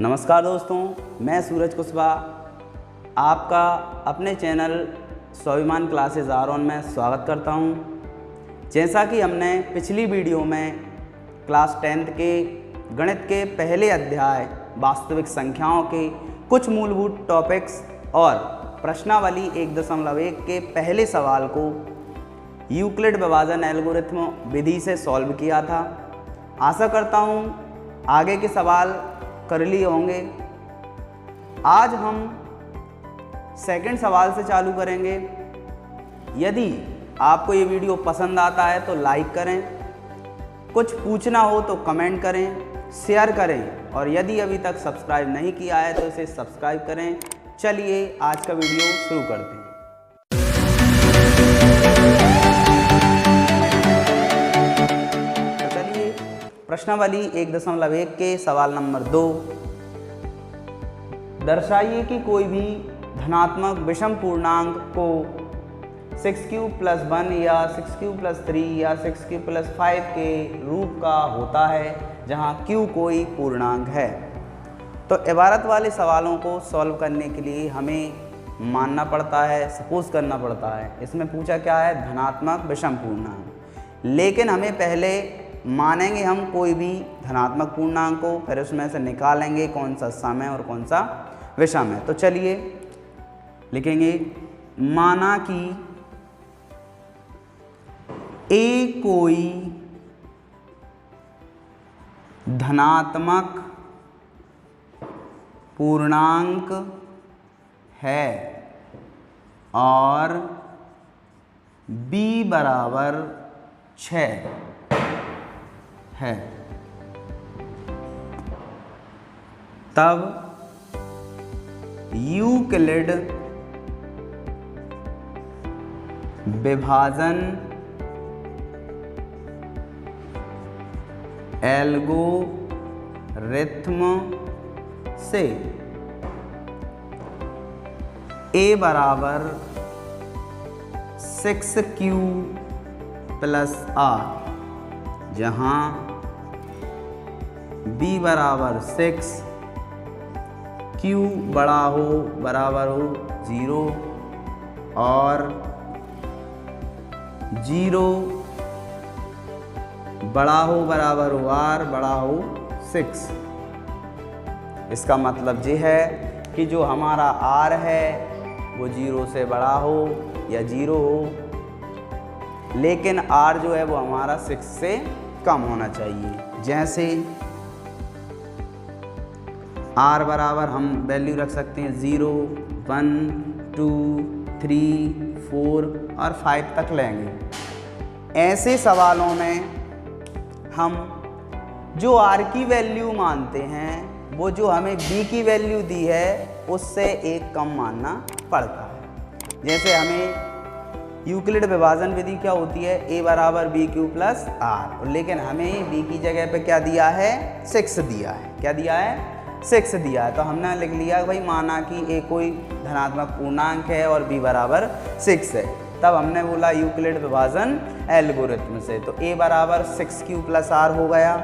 नमस्कार दोस्तों, मैं सूरज कुशवाहा आपका अपने चैनल स्वाभिमान क्लासेस R1 में स्वागत करता हूं। जैसा कि हमने पिछली वीडियो में क्लास 10th के गणित के पहले अध्याय वास्तविक संख्याओं के कुछ मूलभूत टॉपिक्स और प्रश्नावली 1.1 के पहले सवाल को यूक्लिड विभाजन एल्गोरिथम विधि से सॉल्व किया था। आशा करता हूं आगे के सवाल कर लिए होंगे। आज हम सेकंड सवाल से चालू करेंगे। यदि आपको ये वीडियो पसंद आता है तो लाइक करें, कुछ पूछना हो तो कमेंट करें, शेयर करें और यदि अभी तक सब्सक्राइब नहीं किया है तो इसे सब्सक्राइब करें। चलिए आज का वीडियो शुरू करते हैं। प्रश्नावली 1.1 के सवाल नंबर 2, दर्शाइए कि कोई भी धनात्मक विषम पूर्णांक को 6q + 1 या 6q + 3 या 6q + 5 के रूप का होता है जहां q कोई पूर्णांक है। तो इबारत वाले सवालों को सॉल्व करने के लिए हमें मानना पड़ता है, सपोज करना पड़ता है। इसमें पूछा क्या है? धनात्मक विषम पूर्णांक। लेकिन हमें पहले मानेंगे हम कोई भी धनात्मक पूर्णांक को, फिर उसमें से निकालेंगे कौन सा सम है और कौन सा विषम है। तो चलिए लिखेंगे, माना कि ए कोई धनात्मक पूर्णांक है और b बराबर 6 है, तब यूक्लिड विभाजन एल्गोरिथम से a बराबर 6q + r, जहाँ b बराबर 6, q बड़ा हो बराबर हो 0 और 0 बड़ा हो बराबर हो r बड़ा हो 6। इसका मतलब ये है कि जो हमारा r है वो 0 से बड़ा हो या 0 हो, लेकिन r जो है वो हमारा 6 से कम होना चाहिए। जैसे r बराबर हम वैल्यू रख सकते हैं 0, 1, 2, 3, 4 और 5 तक लेंगे। ऐसे सवालों में हम जो r की वैल्यू मानते हैं वो जो हमें b की वैल्यू दी है उससे एक कम मानना पड़ता है। जैसे हमें यूक्लिड विभाजन विधि क्या होती है? a बराबर bq + r, लेकिन हमें b की जगह पे क्या दिया है? 6 दिया है। क्या दिया है? 6 दिया है। तो हमने लिख लिया भाई, माना कि a कोई धनात्मक पूर्णांक है और b बराबर 6 है, तब हमने बोला यूक्लिड विभाजन एल्गोरिथम से। तो a बराबर 6q + r हो गया,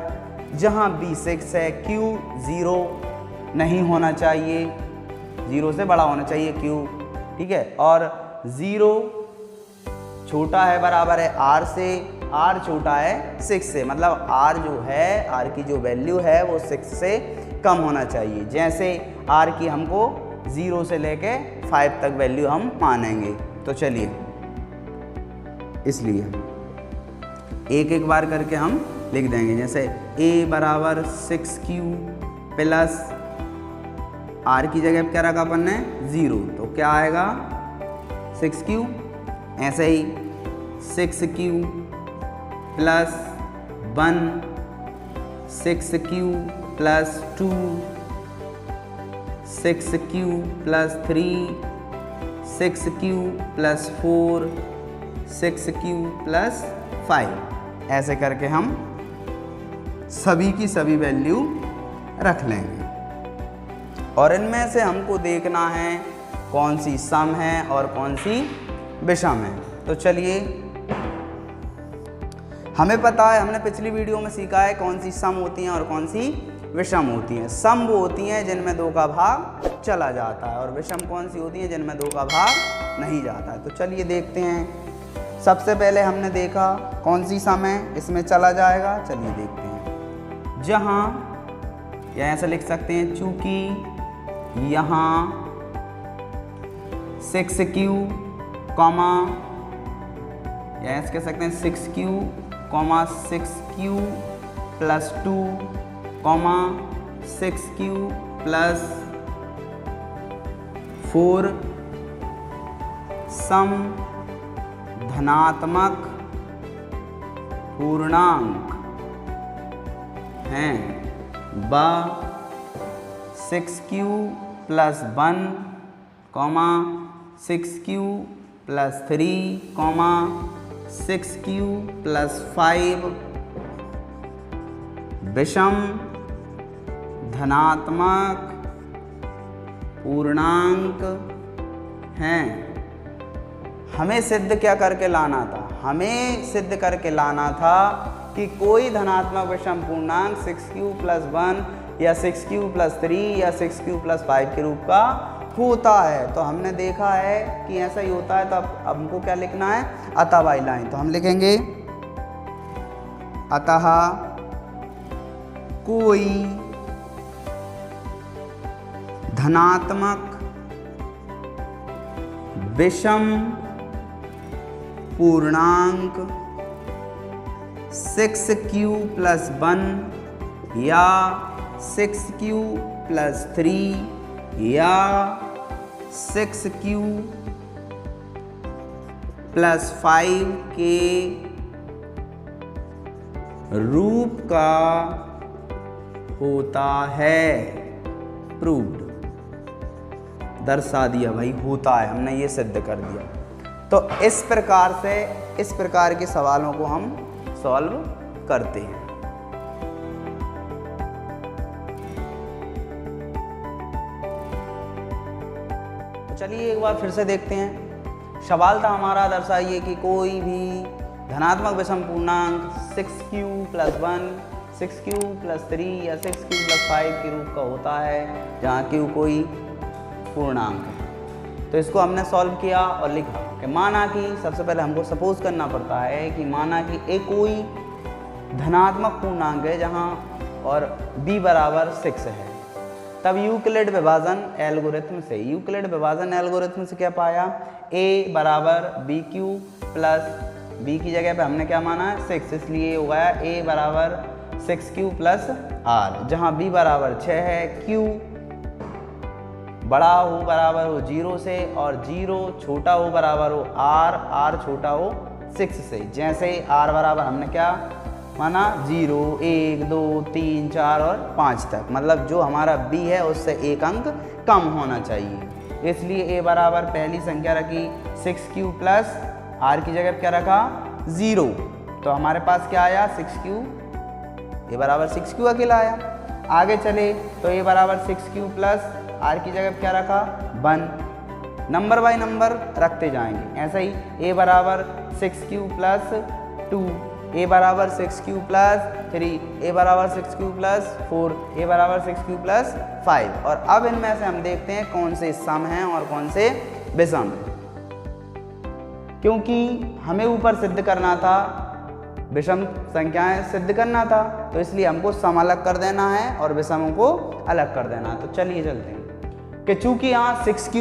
जहाँ b 6 है, q 0 नहीं होना चाहिए, 0 से बड़ा होना चाहिए q, ठीक है। और 0 छोटा है बराबर है r से, r छोटा है 6 से, मतलब r जो है, r की जो वैल्यू है वो 6 से कम होना चाहिए। जैसे r की हमको 0 से लेके 5 तक वैल्यू हम मानेंगे। तो चलिए, इसलिए एक एक बार करके हम लिख देंगे। जैसे a बराबर 6q + r की जगह क्या रखा अपन ने? 0, तो क्या आएगा? 6q। ऐसे ही 6q + 1, 6q + 2, 6q + 3, 6q + 4, 6q + 5, ऐसे करके हम सभी की सभी वैल्यू रख लेंगे। और इनमें से हमको देखना है कौन सी सम है और कौन सी विषम है। तो चलिए, हमें पता है, हमने पिछली वीडियो में सीखा है कौन सी सम होती हैं और कौन सी विषम होती हैं। सम वो होती हैं जिनमें 2 का भाग चला जाता है, और विषम कौन सी होती हैं? जिनमें 2 का भाग नहीं जाता है। तो चलिए देखते हैं। सबसे पहले हमने देखा कौन सी सम है, इसमें चला जाएगा। चलिए देखते हैं। जहाँ या ऐसे लिख सकते हैं, चूंकि यहाँ 6q कॉमा, या ऐसे कह सकते हैं 6q, 6q plus 2, 6q plus 4 सम धनात्मक पूर्णांक हैं। 6q plus 1, 6q plus 3, 6q plus 5 विषम धनात्मक पूर्णांक हैं। हमें सिद्ध क्या करके लाना था? हमें सिद्ध करके लाना था कि कोई धनात्मक विषम पूर्णांक 6q प्लस 1 या 6q प्लस 3 या 6q प्लस 5 के रूप का होता है। तो हमने देखा है कि ऐसा ही होता है। तो अब हमको क्या लिखना है? अतः बाई लाइन। तो हम लिखेंगे अतः कोई धनात्मक विषम पूर्णांक 6q प्लस 1 या 6q प्लस 3 या 6q प्लस 5 के रूप का होता है। प्रूव्ड, दर्शा दिया भाई, होता है, हमने ये सिद्ध कर दिया। तो इस प्रकार से इस प्रकार के सवालों को हम सॉल्व करते हैं। तो चलिए एक बार फिर से देखते हैं। सवाल था हमारा, दर्शाइए कि कोई भी धनात्मक विषम पूर्णांक 6q प्लस 1, 6q प्लस 3 या 6q प्लस 5 के रूप का होता है, जहाँ q कोई पूर्णांक है। तो इसको हमने सॉल्व किया और लिखा कि माना कि सबसे पहले हमको सपोज करना पड़ता है कि माना कि a कोई धनात्मक पूर्णांक है जहाँ और b बराबर 6 है। तब यूक्लिड विभाजन एल्गोरिथम से, यूक्लिड विभाजन एल्गोरिथम से क्या पाया? a बराबर bq प्लस b की जगह पे हमने क्या माना है? 6, इसलिए हो गया a बराबर 6q प्लस r, जहाँ b बराबर 6 है, q बड़ा हो बराबर हो 0 से और 0 छोटा हो बराबर हो r, r छोटा हो 6 से। जैसे r बराबर हमने क्या माना? 0, 1, 2, 3, 4 और 5 तक, मतलब जो हमारा b है उससे एक अंक कम होना चाहिए। इसलिए a बराबर पहली संख्या रखी 6q प्लस r की जगह क्या रखा? 0। तो हमारे पास क्या आया? 6q, a बराबर 6q अकेला आया। आगे चले तो a बराबर 6q प्लस r की जगह क्या रखा? 1। नंबर बाय नंबर रखते जाएंगे। ऐसा ही a बराबर 6q प्लस 2, a बराबर 6q प्लस 3, a बराबर 6q प्लस 4, a बराबर 6q प्लस 5। और अब इनमें से हम देखते हैं कौन से सम हैं और कौन से विषम, क्योंकि हमें ऊपर सिद्ध करना था, विषम संख्याएं सिद्ध करना था, तो इसलिए हमको सम अलग कर देना है और विषमों को अलग कर देना है। तो चलिए चलते हैं कि चूंकि यहाँ 6q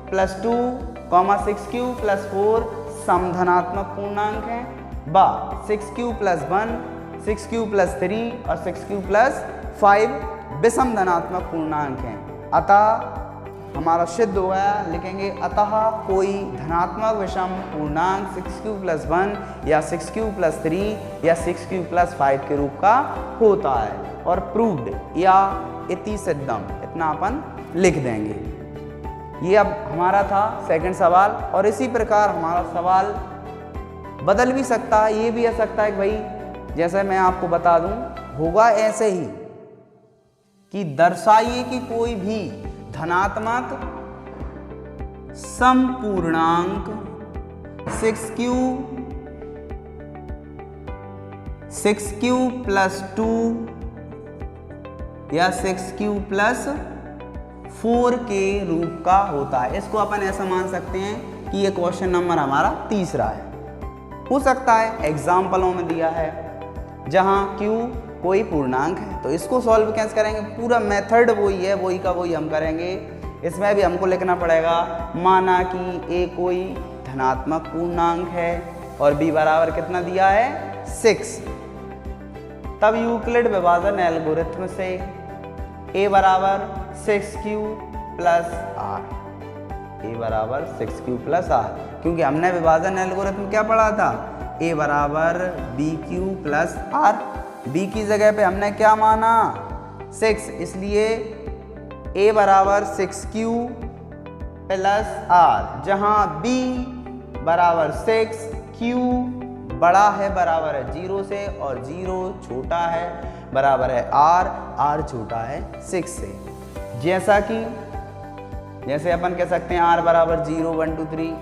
प्लस 2, 6q प्लस 4 समधनात्मक पूर्णांक हैं, 6q प्लस 1, 6q प्लस 3 और 6q प्लस 5 विषम धनात्मक पूर्णांक हैं। अतः हमारा सिद्ध हो गया, लिखेंगे अतः कोई धनात्मक विषम पूर्णांक 6q प्लस 1 या 6q प्लस 3 या 6q प्लस 5 के रूप का होता है। और प्रूव्ड या इति सिद्धम, इतना अपन लिख देंगे। ये अब हमारा था सेकंड सवाल। और इसी प्रकार हमारा सवाल बदल भी सकता है, ये भी आ सकता है कि भाई जैसे मैं आपको बता दूं, होगा ऐसे ही कि दर्शाइए कि कोई भी धनात्मक समपूर्णांक 6q 6q प्लस 2 या 6q प्लस 4 के रूप का होता है। इसको अपन ऐसा मान सकते हैं कि ये क्वेश्चन नंबर हमारा तीसरा है। हो सकता है एग्जाम्पलों में दिया है जहाँ q कोई पूर्णांक है, तो इसको सॉल्व कैसे करेंगे, पूरा मेथड वही है, वही का वही हम करेंगे। इसमें भी हमको लिखना पड़ेगा, माना कि a कोई धनात्मक पूर्णांक है और b बराबर कितना दिया है 6, तब यूक्लिड विभाजन एल्गोरिथ्म से a बराबर 6q प्लस r, a बराबर 6q प्लस r, क्योंकि हमने विभाजन एल्गोरिथ्म क्या पढ़ा था, a बराबर bq प्लस r, b की जगह पे हमने क्या माना 6, इसलिए a बराबर 6q प्लस r, जहाँ b बराबर 6, q बड़ा है बराबर है 0 से और 0 छोटा है बराबर है r, r छोटा है 6 से। जैसे अपन कह सकते हैं r बराबर 0 1 2 3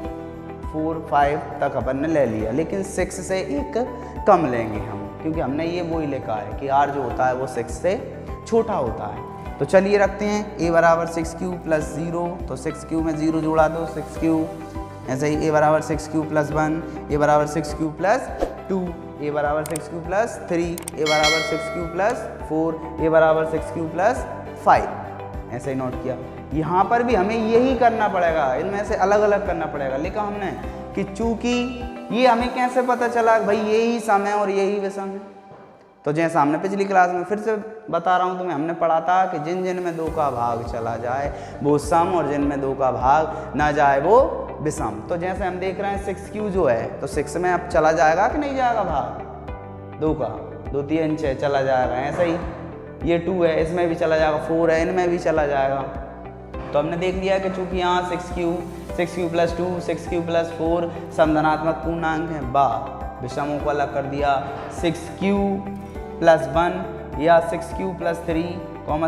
4 5 तक अपन ने ले लिया, लेकिन 6 से एक कम लेंगे हम, क्योंकि हमने ये वही लिखा है कि r जो होता है वो 6 से छोटा होता है। तो चलिए रखते हैं a बराबर 6q प्लस 0, तो 6q में 0 जोड़ा दो 6q, ऐसे ही a बराबर 6q प्लस 1, a बराबर 6q प्लस 2, a बराबर 6q प्लस 3, a बराबर 6q प्लस 4, a बराबर 6q प्लस 5, ऐसे ही नोट किया। यहाँ पर भी हमें यही करना पड़ेगा, इनमें से अलग अलग करना पड़ेगा। लिखा हमने कि चूंकि ये हमें कैसे पता चला भाई यही सम है और यही विषम है, तो जैसा हमने पिछली क्लास में फिर से बता रहा हूँ तुम्हें, हमने पढ़ा था कि जिन जिन में 2 का भाग चला जाए वो सम और जिन में 2 का भाग ना जाए वो विषम। तो जैसे हम देख रहे हैं 6q जो है, तो 6 में अब चला जाएगा कि नहीं जाएगा भाग 2 का, 2 3 6 चला जाएगा। ऐसे ही ये 2 है, इसमें भी चला जाएगा, 4 है, इनमें भी चला जाएगा। तो हमने देख लिया कि चूंकि यहाँ 6q प्लस 2, 6q प्लस 4 समधनात्मक पूर्णांक है, विषमों को अलग कर दिया। 6q प्लस 1 या 6q प्लस 3,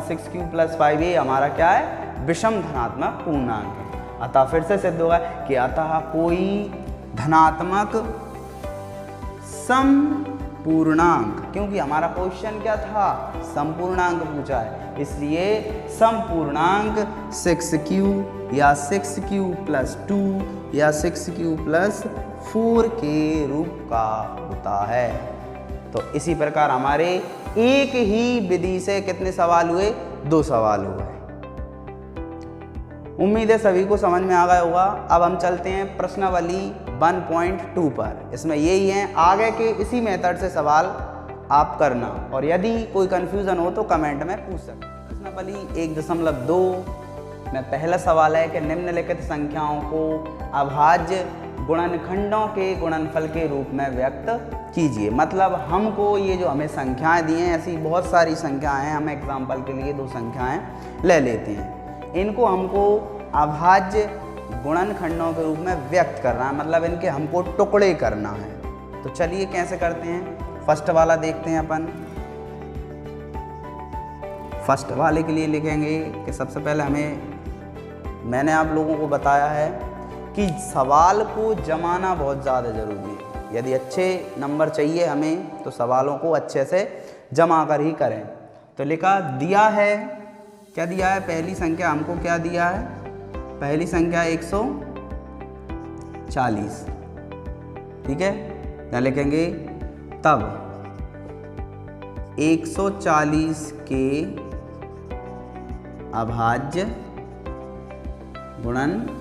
6q प्लस 5, ये हमारा क्या है, विषम धनात्मक पूर्णांक है। अतः फिर से सिद्ध होगा कि अतः कोई धनात्मक सम पूर्णांक, क्योंकि हमारा क्वेश्चन क्या था, समपूर्णांक पूछा है, इसलिए समपूर्णांक 6q या 6q प्लस 2 या 6q प्लस 4 के रूप का होता है। तो इसी प्रकार हमारे एक ही विधि से कितने सवाल हुए, 2 सवाल हुए। उम्मीद है सभी को समझ में आ गया होगा। अब हम चलते हैं प्रश्नावली 1.2 पर। इसमें यही है, आगे के इसी मेथड से सवाल आप करना, और यदि कोई कंफ्यूजन हो तो कमेंट में पूछ सकते हैं। प्रश्नावली 1.2 में पहला सवाल है कि निम्नलिखित संख्याओं को अभाज्य गुणनखंडों के गुणनफल के रूप में व्यक्त कीजिए। मतलब हमको ये जो हमें संख्याएं दी हैं, ऐसी बहुत सारी संख्याएं हैं, हम एग्जाम्पल के लिए 2 संख्याएं ले लेते हैं, इनको हमको अभाज्य गुणनखंडों के रूप में व्यक्त करना है, मतलब इनके हमको टुकड़े करना है। तो चलिए कैसे करते हैं, फर्स्ट वाला देखते हैं अपन। फर्स्ट वाले के लिए लिखेंगे कि सबसे पहले मैंने आप लोगों को बताया है कि सवाल को जमाना बहुत ज़्यादा ज़रूरी है। यदि अच्छे नंबर चाहिए हमें तो सवालों को अच्छे से जमा कर ही करें। तो लिखा दिया है, क्या दिया है, पहली संख्या हमको क्या दिया है, पहली संख्या 140, ठीक है। क्या लिखेंगे, तब 140 के अभाज्य गुणनखंड।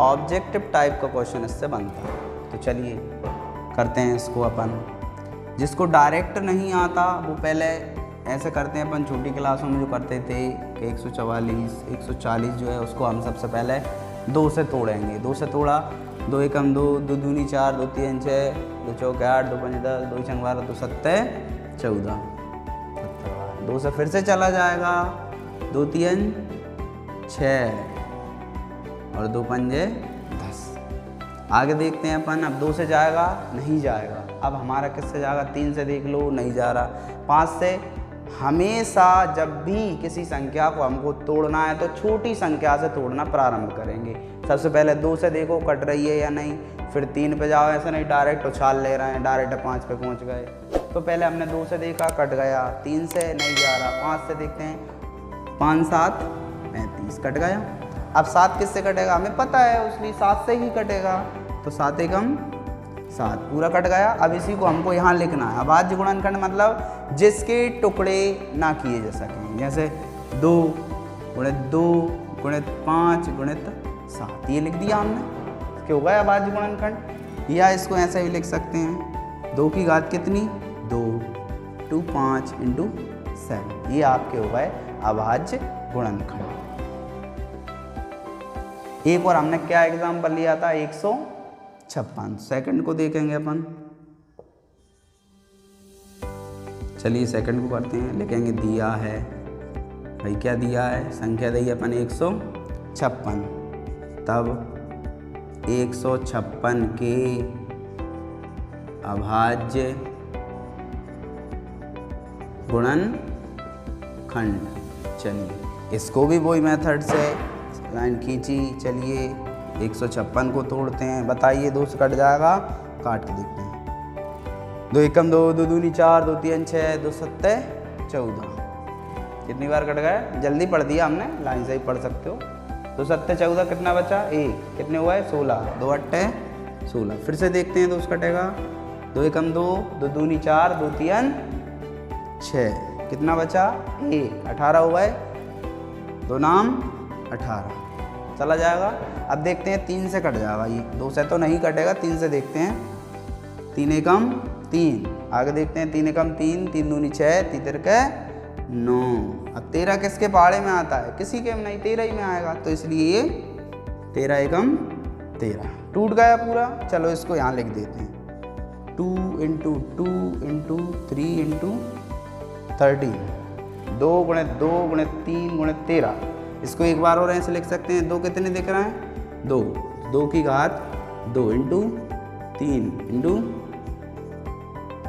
ऑब्जेक्टिव टाइप का क्वेश्चन इससे बनता है। तो चलिए करते हैं इसको अपन। जिसको डायरेक्ट नहीं आता वो पहले ऐसे करते हैं अपन, छोटी क्लासों में जो करते थे कि 140 जो है उसको हम सबसे पहले 2 से तोड़ेंगे। 2 से तोड़ा, 2 एकम 2, 2 दूनी 4, 2 तीन 6, 2 चौके 8, 2 पंजे 10, 2 छंग 12, 2 सत्ते 14, 2 से फिर से चला जाएगा, 2 तीन 6 और 2 पंजे 10। आगे देखते हैं अपन, अब 2 से जाएगा, नहीं जाएगा। अब हमारा किससे जाएगा, 3 से देख लो, नहीं जा रहा। 5 से हमेशा जब भी किसी संख्या को हमको तोड़ना है तो छोटी संख्या से तोड़ना प्रारंभ करेंगे। सबसे पहले 2 से देखो कट रही है या नहीं, फिर 3 पे जाओ, ऐसा नहीं डायरेक्ट उछाल ले रहे हैं, डायरेक्ट 5 पे पहुंच गए। तो पहले हमने 2 से देखा कट गया, 3 से नहीं जा रहा, 5 से देखते हैं, 5 7 35 कट गया। अब 7 किससे कटेगा हमें पता है, इसलिए 7 से ही कटेगा, तो 7 एकम 7 पूरा कट गया। अब इसी को हमको यहाँ लिखना है। अभाज्य गुणनखंड मतलब जिसके टुकड़े ना किए जा सकें, जैसे 2 गुणित 2 गुणित 5 गुणित 7, ये लिख दिया हमने, क्या हो गया अभाज्य गुणनखंड। या इसको ऐसे भी लिख सकते हैं, 2 की घात कितनी 2 2 5 × 7, ये आपके हो गए अभाज्य गुणनखंड। एक और हमने क्या एग्जाम्पल लिया था, 156। सेकंड को देखेंगे अपन, चलिए सेकंड को करते हैं, लिखेंगे दिया है भाई, क्या दिया है, संख्या दी अपन 156, तब 156 के अभाज्य गुणनखंड। चलिए इसको भी वही मेथड से लाइन खींची, चलिए 156 को तोड़ते हैं, बताइए 2 से कट जाएगा, काट के देखते हैं, 2 एकम 2 2 दूनी 4 2 3 6 2 7 14, कितनी बार कट गया, जल्दी पढ़ दिया हमने, लाइन से ही पढ़ सकते हो। 2 7 14 कितना बचा 1, कितने हुआ है 16, 2 8 16। फिर से देखते हैं 2 से कटेगा, 2 एकम 2 2 दूनी 4 2 3 6, कितना बचा 1, 18 हुआ है, 2 नाम 18, चला जाएगा। अब देखते हैं 3 से कट जाएगा, ये 2 से तो नहीं कटेगा, 3 से देखते हैं, 3 एकम 3, आगे देखते हैं 3 एकम 3 3 दूनी 6 3 तिरके 9। अब 13 किसके पहाड़े में आता है, किसी के में नहीं, 13 ही में आएगा, तो इसलिए ये 13 एकम 13 टूट गया पूरा। चलो इसको यहाँ लिख देते हैं, 2 × 2 × 3 × 13, 2 गुणित 2 गुणित 3 गुणित 13। इसको एक बार और ऐसे लिख सकते हैं, 2 कितने दिख रहा है 2, 2 की घात 2 × 3 ×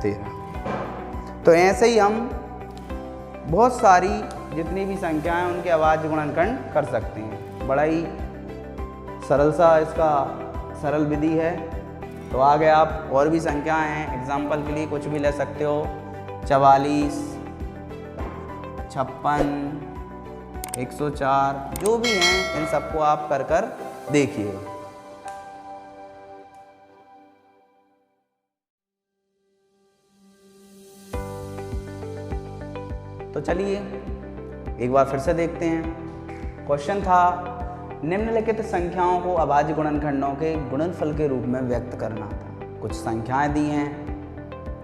13। तो ऐसे ही हम बहुत सारी जितनी भी संख्याएं हैं उनके अभाज्य गुणनखंड कर सकते हैं। बड़ा ही सरल सा इसका सरल विधि है। तो आगे आप और भी संख्याएं हैं, एग्जाम्पल के लिए कुछ भी ले सकते हो, 44 56 104, जो भी हैं इन सबको आप कर कर देखिए। तो चलिए एक बार फिर से देखते हैं। क्वेश्चन था निम्नलिखित संख्याओं को अभाज्य गुणनखंडों के गुणनफल के रूप में व्यक्त करना था। कुछ संख्याएं दी हैं,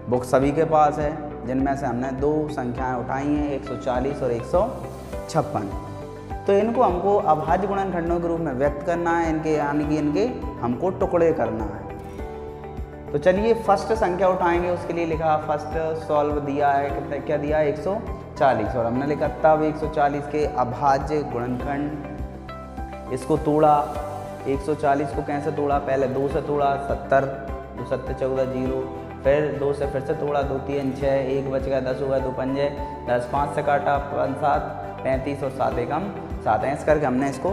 बुक सभी के पास है, जिनमें से हमने 2 संख्याएं उठाई हैं, 140 और 156। तो इनको हमको अभाज्य गुणनखंडों के रूप में व्यक्त करना है, इनके यानी कि इनके हमको टुकड़े करना है। तो चलिए फर्स्ट संख्या उठाएंगे, उसके लिए लिखा फर्स्ट सॉल्व दिया है, कितना क्या दिया है 140, और हमने लिखा तब 140 के अभाज्य गुणनखंड। इसको तोड़ा, 140 को कैसे तोड़ा, पहले 2 से तोड़ा 70, 2 7 14 0, फिर 2 से फिर से तोड़ा 2 3 6, 1 बच गया 10 हुआ, 2 पंजे 10, 5 से काटा 5 7 35 और 7 एकम 7, ऐसे करके हमने इसको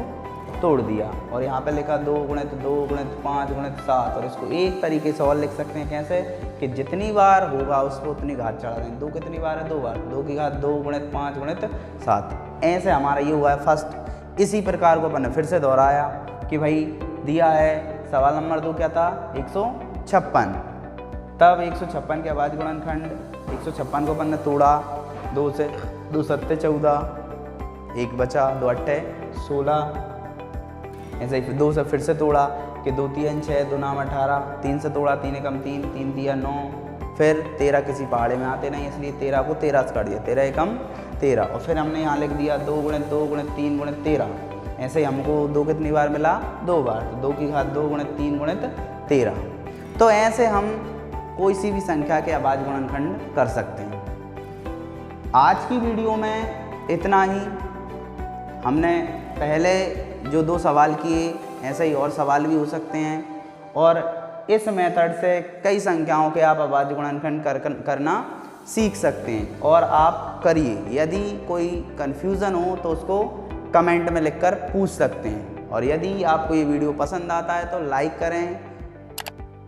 तोड़ दिया। और यहाँ पे लिखा 2 गुणित 2 गुणित 5 गुणित 7, और इसको एक तरीके से और लिख सकते हैं, कैसे कि जितनी बार होगा उसको उतनी घात चढ़ा दें। 2 कितनी बार है 2 बार, 2 की घात 2 गुणित 5 गुणित 7, ऐसे हमारा ये हुआ है फर्स्ट। इसी प्रकार को अपन ने फिर से दोहराया कि भाई दिया है सवाल नंबर 2 क्या था 156, तब 156 के अभाज्य गुणनखंड, 156 को अपन ने तोड़ा 2 से, 2 7 14, 1 बचा, 2 8 16, ऐसे ही 2 से फिर से तोड़ा कि 2 3 6, 2 9 18, 3 से तोड़ा 3 एकम 3, 3 दिया 9, फिर 13 किसी पहाड़े में आते नहीं, इसलिए 13 को 13 से काट दिया, 13 एकम 13, और फिर हमने यहाँ लिख दिया 2 गुणित 2 गुणित 3 गुणित 13। ऐसे ही हमको 2 कितनी बार मिला 2 बार, तो 2 की घात 2 गुणित 3 गुणित 13। तो ऐसे हम कोई सी भी संख्या के अभाज्य गुणनखंड कर सकते हैं। आज की वीडियो में इतना ही। हमने पहले जो 2 सवाल किए, ऐसे ही और सवाल भी हो सकते हैं, और इस मेथड से कई संख्याओं के आप अभाज्य गुणनखंड करना सीख सकते हैं और आप करिए। यदि कोई कन्फ्यूज़न हो तो उसको कमेंट में लिखकर पूछ सकते हैं। और यदि आपको ये वीडियो पसंद आता है तो लाइक करें,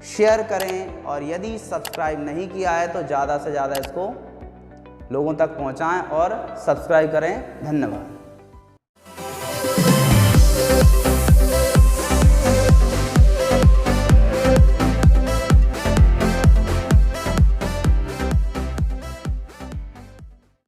शेयर करें, और यदि सब्सक्राइब नहीं किया है तो ज़्यादा से ज़्यादा इसको लोगों तक पहुंचाएं और सब्सक्राइब करें। धन्यवाद।